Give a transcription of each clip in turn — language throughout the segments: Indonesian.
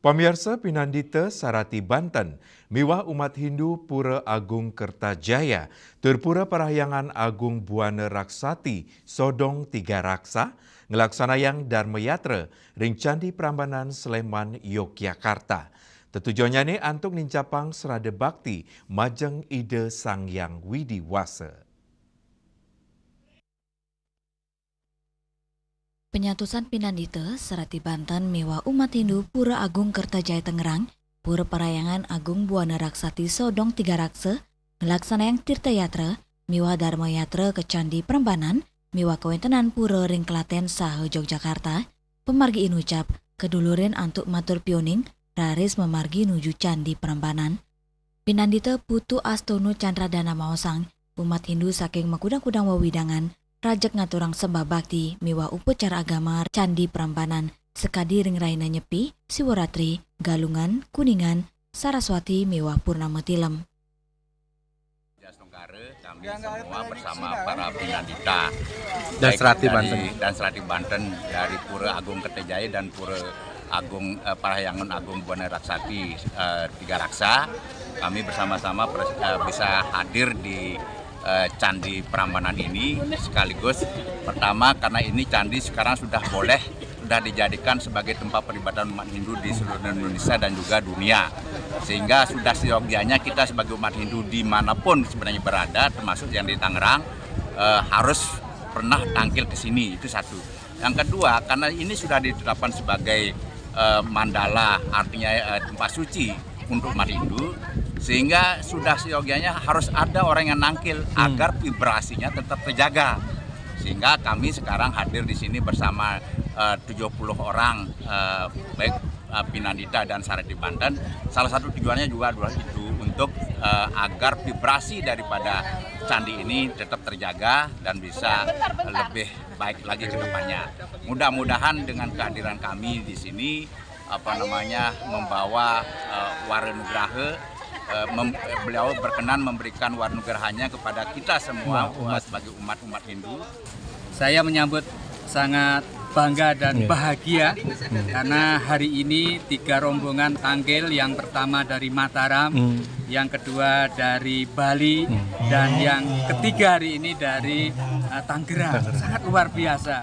Pemirsa Pinandita Sarati Banten, miwah umat Hindu Pura Agung Kertajaya, terpura Parahyangan Agung Buana Raksati, Sodong Tiga Raksa, ngelaksanayang Dharma Yatra, ring Candi Prambanan Sleman, Yogyakarta. Tetujuannya ni antuk nincapang serada bakti, majeng ide Sang Yang Widi Wasa. Penyatusan Pinandita Sarati Banten miwah umat Hindu Pura Agung Kertajaya Tangerang, Pura Parahyangan Agung Buana Raksati Sodong Tiga Raksa, ngelaksanayang Tirta Yatra, miwah Dharma Yatra ke Candi Prambanan, miwah kawentenan Pura ring Klaten saha Yogyakarta, pemargi inucap, kedulurin antuk matur pioning, raris memargi nuju Candi Prambanan. Pinandita Putu Astono Chandradana Maosang, umat Hindu saking makudang-kudang wawidangan, rajak ngaturang sembah bakti miwah upacara agama Candi Prambanan sekadi ring raina Nyepi, Siwaratri, Galungan, Kuningan, Saraswati miwah Purnama Tilem. Kami semua bersama para Pinandita dan Serati Banten dari Pura Agung Kertajaya dan Pura Agung Parahyangan Agung Buana Raksati Tiga Raksa, kami bersama-sama bisa hadir di Candi Prambanan ini, sekaligus pertama karena ini candi sekarang sudah dijadikan sebagai tempat peribadatan umat Hindu di seluruh Indonesia dan juga dunia, sehingga sudah seyogianya kita sebagai umat Hindu dimanapun sebenarnya berada, termasuk yang di Tangerang, harus pernah tampil ke sini. Itu satu. Yang kedua, karena ini sudah ditetapkan sebagai mandala, artinya tempat suci untuk umat Hindu, sehingga sudah seyogianya harus ada orang yang nangkil agar vibrasinya tetap terjaga. Sehingga kami sekarang hadir di sini bersama 70 orang, baik Pinandita dan Sarati Banten. Salah satu tujuannya juga adalah itu untuk agar vibrasi daripada candi ini tetap terjaga dan bisa lebih baik lagi ke depannya. Mudah-mudahan dengan kehadiran kami di sini membawa Waranugraha, beliau berkenan memberikan Waranugrahanya kepada kita semua sebagai umat Hindu. Saya menyambut sangat bangga dan bahagia karena hari ini 3 rombongan tampil, yang pertama dari Mataram, yang kedua dari Bali, dan yang ketiga hari ini dari Tangerang. Sangat luar biasa.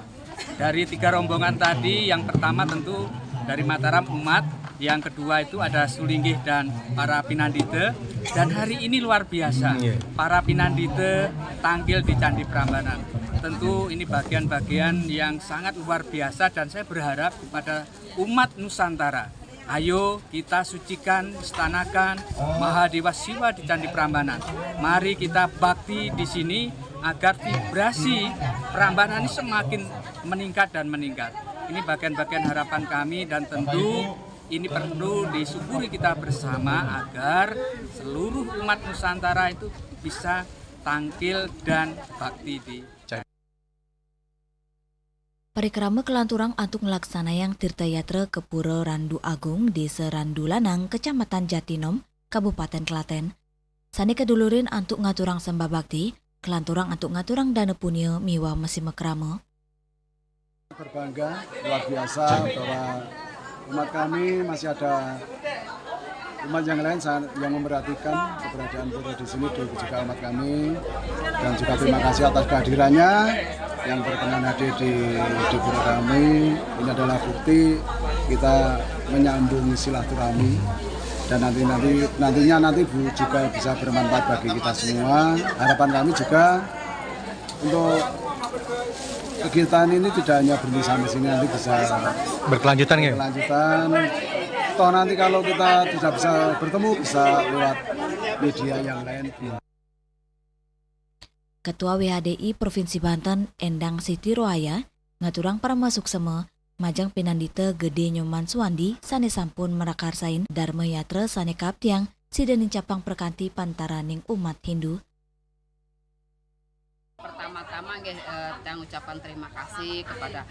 Dari 3 rombongan tadi, yang pertama tentu dari Mataram umat, yang kedua itu ada Sulinggih dan para Pinandita, dan hari ini luar biasa para Pinandita tampil di Candi Prambanan. Tentu ini bagian-bagian yang sangat luar biasa, dan saya berharap kepada umat Nusantara, ayo kita sucikan, istanakan Mahadewa Siwa di Candi Prambanan. Mari kita bakti di sini agar vibrasi Prambanan ini semakin meningkat dan meningkat. Ini bagian-bagian harapan kami, dan tentu ini perlu disyukuri kita bersama agar seluruh umat Nusantara itu bisa tampil dan bakti di Parikrama kelanturang antuk ngelaksanayang Tirta Yatra ke Pura Randu Agung di Randu Lanang, Kecamatan Jatinom, Kabupaten Klaten. Sani kedulurin antuk ngaturang sembah bakti, kelanturang antuk ngaturang dana punya miwa mesi mekrama. Berbangga luar biasa bahwa umat kami masih ada umat yang lain yang memperhatikan keberadaan Pura di sini, juga umat kami, dan juga terima kasih atas kehadirannya yang berkenan hadir di Pura kami. Ini adalah bukti kita menyambung silaturahmi, dan nantinya juga bisa bermanfaat bagi kita semua. Harapan kami juga untuk kegiatan ini tidak hanya berhenti sampai sini, nanti bisa berkelanjutan. Toh nanti kalau kita tidak bisa bertemu, bisa lewat media yang lain. Ketua WHDI Provinsi Banten Endang Siti Rohaya ngaturang para masuk seme majang Pinandita Gede Nyoman Suwandi sane sampun merakarsain Dharma Yatra sane kaptiang sidening capang perkanti pantaraning umat Hindu. Pertama-tama kita ucapan terima kasih kepada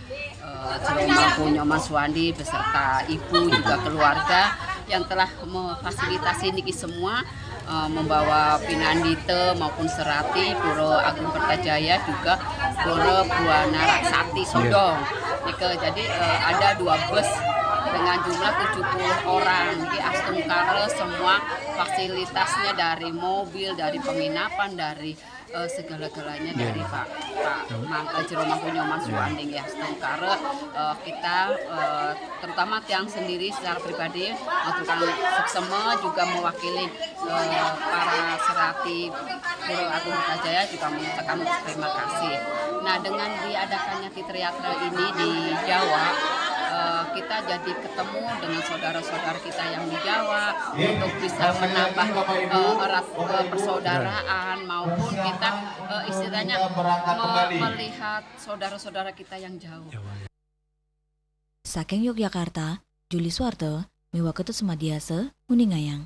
Jeromangku Nyoman Suwandi beserta ibu juga keluarga yang telah memfasilitasi niki semua, membawa Pinandita maupun Serati, Pura Agung Kertajaya, juga Pura Buana Raksati Sodong. Jadi ada 2 bus dengan jumlah 70 orang di Astungkare, semua fasilitasnya dari mobil, dari penginapan, dari segala-galanya dari Pak Jero Mangkunyo Mas Suwanding ya Astungkare. Kita terutama Tiang sendiri secara pribadi tukang Suksema juga mewakili para serati Pura Agung Kertajaya juga mengucapkan terima kasih. Nah, dengan diadakannya Titriyatra ini di Jawa, kita jadi ketemu dengan saudara-saudara kita yang di Jawa untuk bisa menambah erat persaudaraan maupun kita istilahnya melihat saudara-saudara kita yang jauh. Saking Yogyakarta, Juli Suwarto, Miwa Ketut Semadiase, Uningayang.